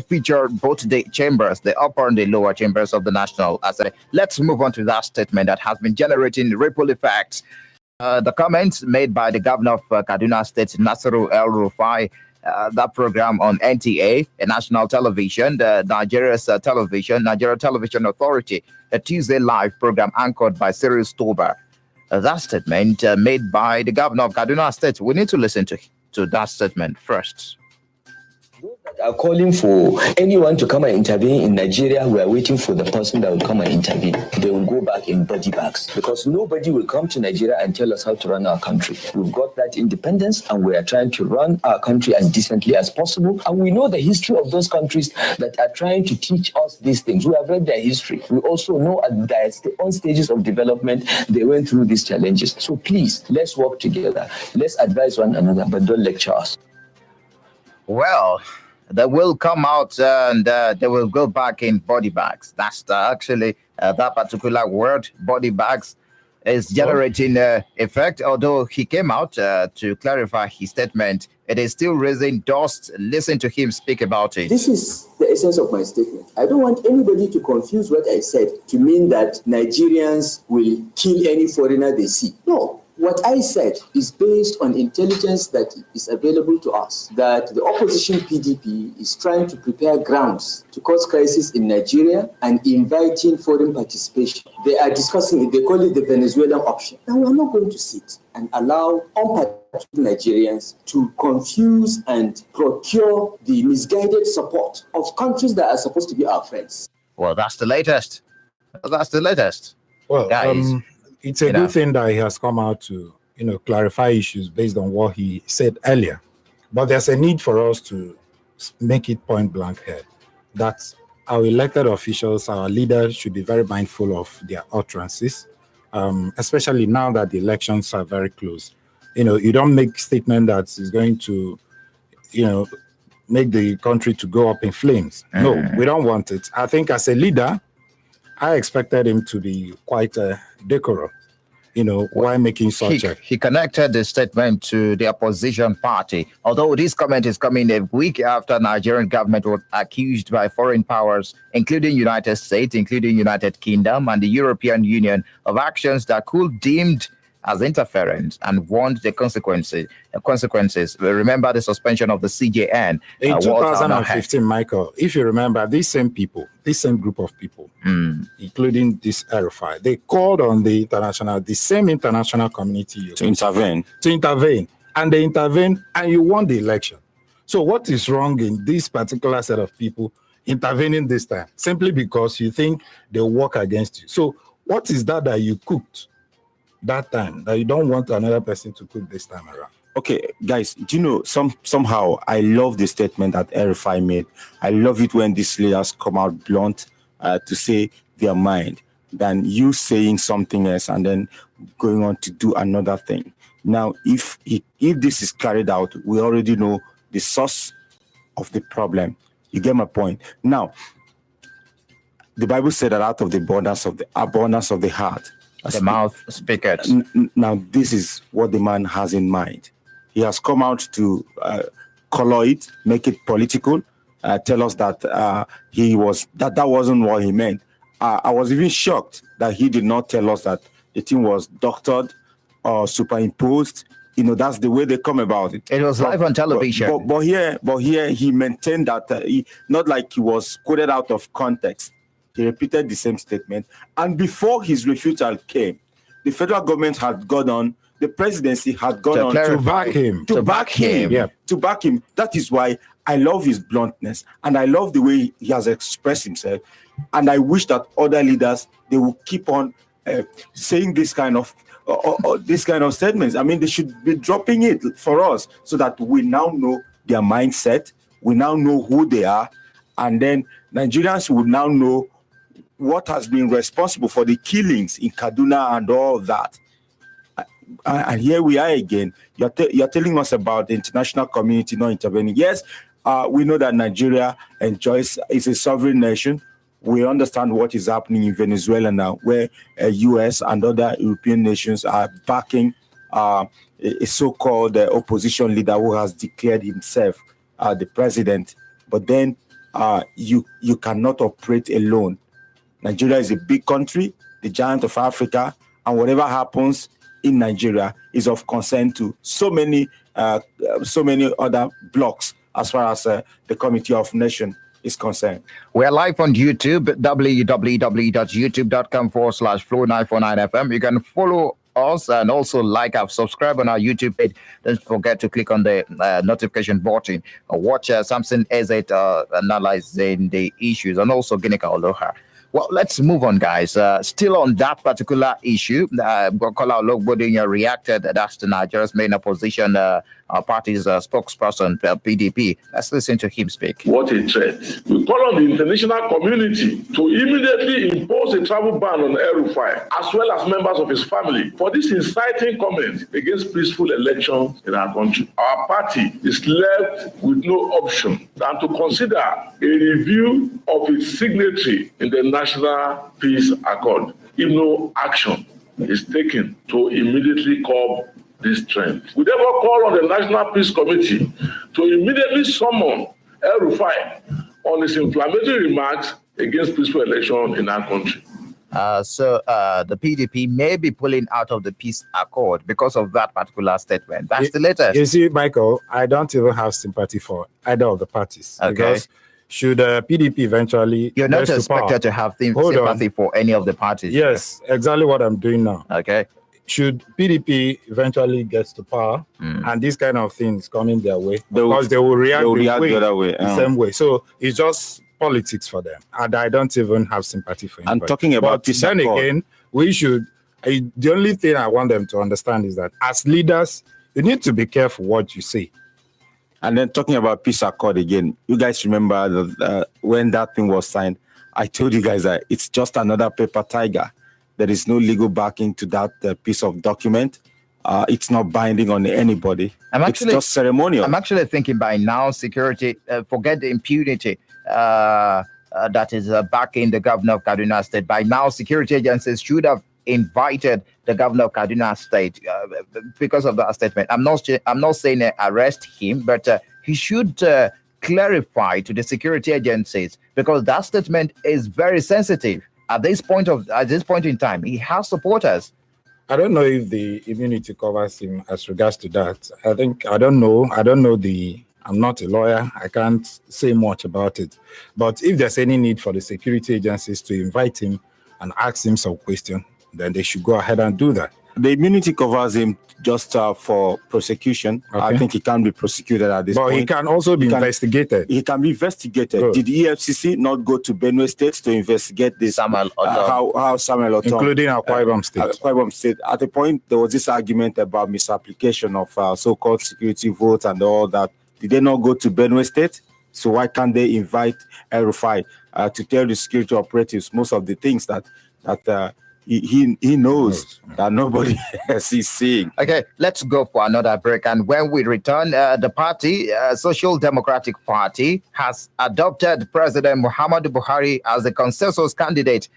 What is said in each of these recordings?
featured both the chambers, the upper and the lower chambers of the National Assembly. Let's move on to that statement that has been generating ripple effects. The comments made by the governor of Kaduna State, Nasiru El Rufai, that program on NTA, a national television, the Nigeria Television Authority, a Tuesday live program anchored by Cyril Stober. That statement made by the governor of Kaduna State. We need to listen to that statement first. Are calling for anyone to come and intervene in Nigeria. We are waiting for the person that will come and intervene. They will go back in body bags because nobody will come to Nigeria and tell us how to run our country. We've got that independence and we are trying to run our country as decently as possible. And we know the history of those countries that are trying to teach us these things. We have read their history. We also know at their own stages of development, they went through these challenges. So please, let's work together. Let's advise one another, but don't lecture us. Well, they will come out and they will go back in body bags. That's actually that particular word, body bags, is generating effect. Although he came out to clarify his statement, it is still raising dust. Listen to him speak about it. This is the essence of my statement. I don't want anybody to confuse what I said to mean that Nigerians will kill any foreigner they see. No. What I said is based on intelligence that is available to us, that the opposition PDP is trying to prepare grounds to cause crisis in Nigeria and inviting foreign participation. They are discussing it, they call it the Venezuelan option. Now, we are not going to sit and allow unpatriotic Nigerians to confuse and procure the misguided support of countries that are supposed to be our friends. Well, that's the latest. Well, guys. It's a good thing that he has come out to, clarify issues based on what he said earlier. But there's a need for us to make it point blank here that our elected officials, our leaders should be very mindful of their utterances, especially now that the elections are very close. You don't make statement that is going to, make the country to go up in flames. No, we don't want it. I think as a leader, I expected him to be quite decorum, while making such He connected the statement to the opposition party. Although this comment is coming a week after Nigerian government was accused by foreign powers, including United States, including United Kingdom, and the European Union, of actions that could deemed as interference and warned the consequences. Remember the suspension of the CJN. In 2015, Michael, if you remember, this same group of people, including this RFI, they called on the same international community to intervene. And they intervened and you won the election. So what is wrong in this particular set of people intervening this time? Simply because you think they'll work against you. So what is that you cooked that time that you don't want another person to cook this time around? Okay, guys, do you know, somehow I love the statement that RFI made. I love it when these leaders come out blunt to say their mind than you saying something else and then going on to do another thing. Now, if this is carried out, we already know the source of the problem. You get my point? Now, the Bible said that out of the abundance of the heart, the mouth speaketh. Now, this is what the man has in mind. He has come out to color it, make it political, tell us that that wasn't what he meant. I was even shocked that he did not tell us that the thing was doctored or superimposed. That's the way they come about it. It was live on television. But here he maintained that not like he was quoted out of context. He repeated the same statement. And before his refutal came, the federal government had gone on, the presidency had gone on to back him. To back him. Yeah. To back him. That is why I love his bluntness and I love the way he has expressed himself. And I wish that other leaders, they will keep on saying this kind of statements. I mean, they should be dropping it for us so that we now know their mindset. We now know who they are. And then Nigerians will now know what has been responsible for the killings in Kaduna and all that. And here we are again. You're telling us about the international community not intervening. Yes, we know that Nigeria is a sovereign nation. We understand what is happening in Venezuela now, where US and other European nations are backing a so-called opposition leader who has declared himself the president. But then you cannot operate alone. Nigeria is a big country, the giant of Africa, and whatever happens in Nigeria is of concern to so many other blocks as far as the Committee of Nations is concerned. We're live on YouTube, www.youtube.com/Flow949FM. You can follow us and also subscribe on our YouTube page. Don't forget to click on the notification button. Watch Samson Ezet analyzing the issues, and also Ginika Oloha. Well, let's move on, guys. Still on that particular issue, Kola Ologbodiyan reacted. That's the Nigeria's main opposition party's spokesperson, PDP. Let's listen to him speak. What a threat. We call on the international community to immediately impose a travel ban on El-Rufai, as well as members of his family, for this inciting comment against peaceful elections in our country. Our party is left with no option than to consider a review of its signatory in the National Peace Accord if no action is taken to immediately curb this trend. We therefore call on the National Peace Committee to immediately summon El-Rufai on his inflammatory remarks against peaceful election in our country. So the PDP may be pulling out of the peace accord because of that particular statement. That's the latest. You see, Michael, I don't even have sympathy for either of the parties. Okay. Because should PDP eventually... You're not expected to have sympathy for any of the parties. Yes, exactly what I'm doing now. Okay. Should PDP eventually get to power and these kind of things coming their way, because they will react the other way, the same way. So it's just politics for them, and I don't even have sympathy for anybody. I'm talking about peace then accord. Again, we should. The only thing I want them to understand is that as leaders, you need to be careful what you say. And then talking about peace accord again, you guys remember that when that thing was signed, I told you guys that it's just another paper tiger. There is no legal backing to that piece of document. It's not binding on anybody. It's just ceremonial. I'm actually thinking by now, security, forget the impunity that is backing the governor of Kaduna State. By now, security agencies should have invited the governor of Kaduna State because of that statement. I'm not saying arrest him, but he should clarify to the security agencies, because that statement is very sensitive. At this point in time, he has supporters. I don't know if the immunity covers him as regards to that. I don't know. I'm not a lawyer. I can't say much about it. But if there's any need for the security agencies to invite him and ask him some question, then they should go ahead and do that. The immunity covers him just for prosecution. Okay. I think he can be prosecuted at this point. But he can also be investigated. He can be investigated. Good. Did the EFCC not go to Benue State to investigate this? Samuel Otom. How Samuel Otom, Including Akwa Ibom State. Akwa Ibom State. At the point, there was this argument about misapplication of so-called security votes and all that. Did they not go to Benue State? So why can't they invite El-Rufai to tell the security operatives most of the things that he knows that nobody else is seeing? Okay, let's go for another break. And when we return, the party, Social Democratic Party, has adopted President Muhammadu Buhari as the consensus candidate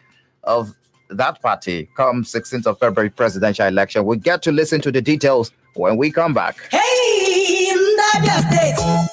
of that party come 16th of February presidential election. We'll get to listen to the details when we come back. Hey, in Niger State.